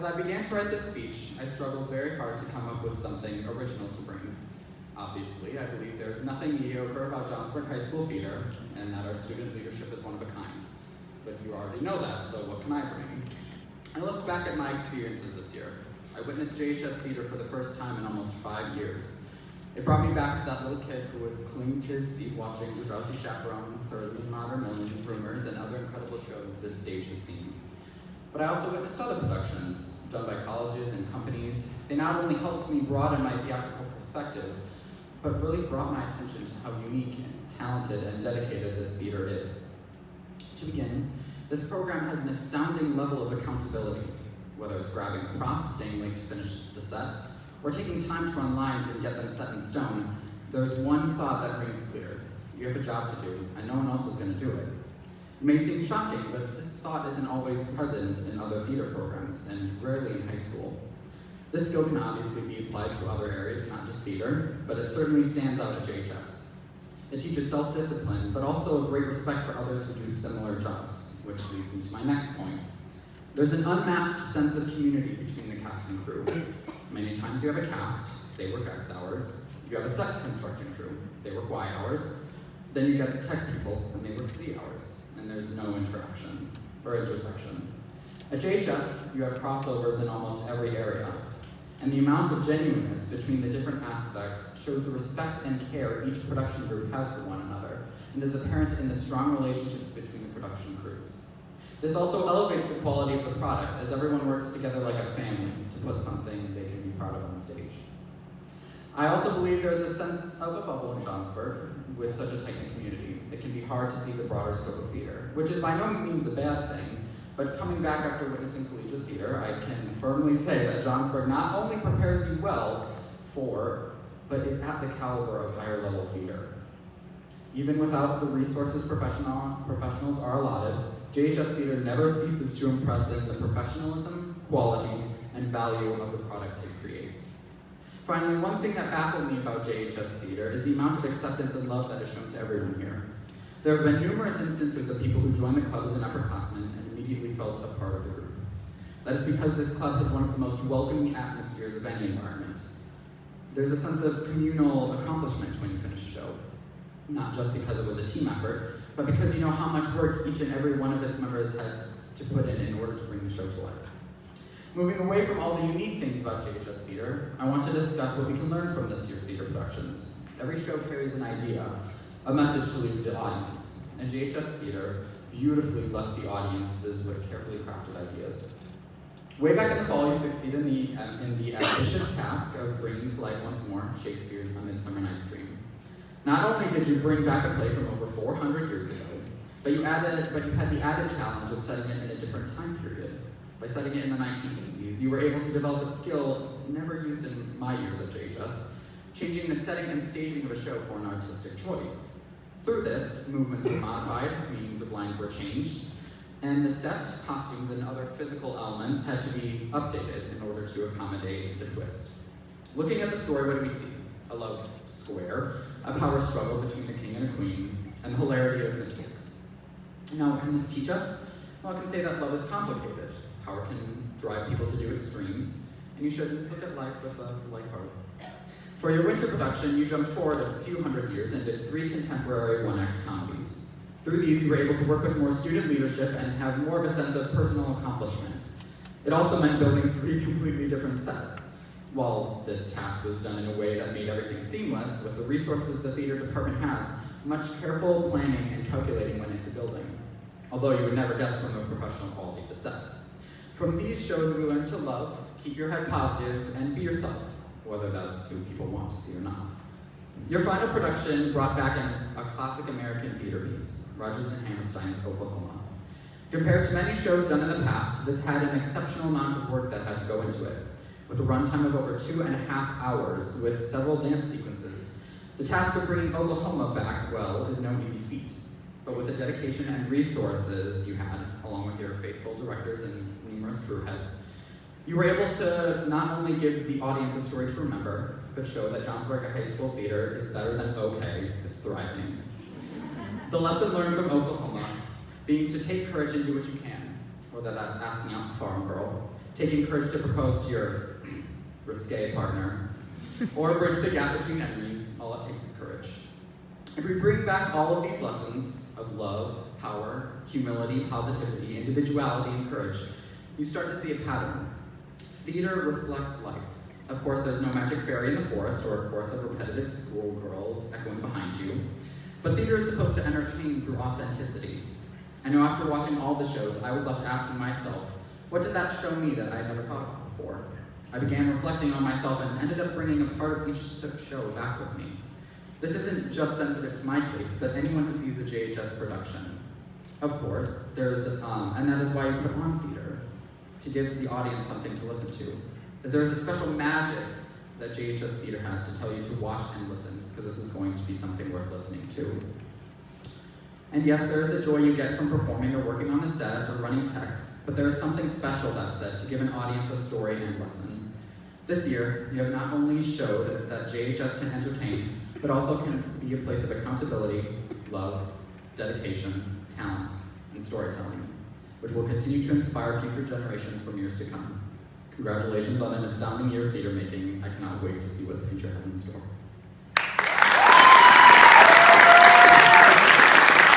I began to write this speech, I struggled very hard to come up with something original to bring. Obviously, I believe there's nothing mediocre about Johnsburg High School theater, and that our student leadership is one of a kind. But you already know that, so what can I bring? I looked back at my experiences this year. I witnessed JHS theater for the first time in almost 5 years. It brought me back to that little kid who would cling to his seat watching The Drowsy Chaperone, Thoroughly Modern Million, Rumors, and other incredible shows this stage has seen. But I also witnessed other productions done by colleges and companies. They not only helped me broaden my theatrical perspective, but really brought my attention to how unique and talented and dedicated this theater is. To begin, this program has an astounding level of accountability, whether it's grabbing a prop, staying late to finish the set, or taking time to run lines and get them set in stone. There's one thought that rings clear. You have a job to do, and no one else is going to do it. It may seem shocking, but this thought isn't always present in other theater programs, and rarely in high school. This skill can obviously be applied to other areas, not just theater, but it certainly stands out at JHS. It teaches self-discipline, but also a great respect for others who do similar jobs, which leads me to my next point. There's an unmatched sense of community between the cast and crew. Many times you have a cast, they work X hours. You have a set construction crew, they work Y hours. Then you get the tech people, and they work Z hours. And there's no interaction, or intersection. At JHS, you have crossovers in almost every area. And the amount of genuineness between the different aspects shows the respect and care each production group has for one another, and is apparent in the strong relationships between the production crews. This also elevates the quality of the product, as everyone works together like a family to put something they can be proud of on stage. I also believe there's a sense of a bubble in Johnsburg with such a tight-knit community. It can be hard to see the broader scope of theater, which is by no means a bad thing, but coming back after witnessing collegiate theater, I can firmly say that Johnsburg not only prepares you well for, but is at the caliber of higher level theater. Even without the resources professionals are allotted, JHS theater never ceases to impress in the professionalism, quality, and value of the product it creates. Finally, one thing that baffled me about JHS theater is the amount of acceptance and love that is shown to everyone here. There have been numerous instances of people who joined the club as an upperclassman and immediately felt a part of the group. That is because this club has one of the most welcoming atmospheres of any environment. There's a sense of communal accomplishment when you finish a show, not just because it was a team effort, but because you know how much work each and every one of its members had to put in order to bring the show to life. Moving away from all the unique things about JHS theater, I want to discuss what we can learn from this year's theater productions. Every show carries an idea, a message to leave the audience, and JHS theater beautifully left the audiences with carefully crafted ideas. Way back in the fall, you succeeded in the ambitious task of bringing to life once more Shakespeare's A Midsummer Night's Dream. Not only did you bring back a play from over 400 years ago, but you had the added challenge of setting it in a different time period. By setting it in the 1980s, you were able to develop a skill never used in my years at JHS, changing the setting and staging of a show for an artistic choice. Through this, movements were modified, meanings of lines were changed, and the set, costumes, and other physical elements had to be updated in order to accommodate the twist. Looking at the story, what do we see? A love square, a power struggle between a king and a queen, and the hilarity of mistakes. Now, what can this teach us? Well, I can say that love is complicated. Power can drive people to do extremes, and you should look at life with a light heart. For your winter production, you jumped forward a few hundred years and did 3 contemporary one-act comedies. Through these, you were able to work with more student leadership and have more of a sense of personal accomplishment. It also meant building 3 completely different sets. While this task was done in a way that made everything seamless, with the resources the theater department has, much careful planning and calculating went into building, although you would never guess from the professional quality of the set. From these shows, we learned to love, keep your head positive, and be yourself, whether that's who people want to see or not. Your final production brought back a classic American theater piece, Rodgers and Hammerstein's Oklahoma. Compared to many shows done in the past, this had an exceptional amount of work that had to go into it. With a runtime of over 2.5 hours with several dance sequences, the task of bringing Oklahoma back, well, is no easy feat. But with the dedication and resources you had, along with your faithful directors and numerous crew heads, you were able to not only give the audience a story to remember, but show that Johnsburg High School theater is better than okay, it's thriving. The lesson learned from Oklahoma being to take courage and do what you can, whether that's asking out the farm girl, taking courage to propose to your risque partner, or bridge the gap between enemies. All it takes is courage. If we bring back all of these lessons of love, power, humility, positivity, individuality, and courage, you start to see a pattern. Theater reflects life. Of course, there's no magic fairy in the forest or a chorus of repetitive schoolgirls echoing behind you, but theater is supposed to entertain through authenticity. I know after watching all the shows, I was left asking myself, what did that show me that I had never thought about before? I began reflecting on myself and ended up bringing a part of each show back with me. This isn't just sensitive to my case, but anyone who sees a JHS production. Of course, and that is why you put on theater, to give the audience something to listen to. As there is a special magic that JHS Theater has to tell you to watch and listen, because this is going to be something worth listening to. And yes, there is a joy you get from performing or working on the set or running tech, but there is something special, that said, to give an audience a story and lesson. This year, you have not only showed that JHS can entertain, but also can be a place of accountability, love, dedication, talent, and storytelling, which will continue to inspire future generations for years to come. Congratulations on an astounding year of theater making. I cannot wait to see what the future has in store.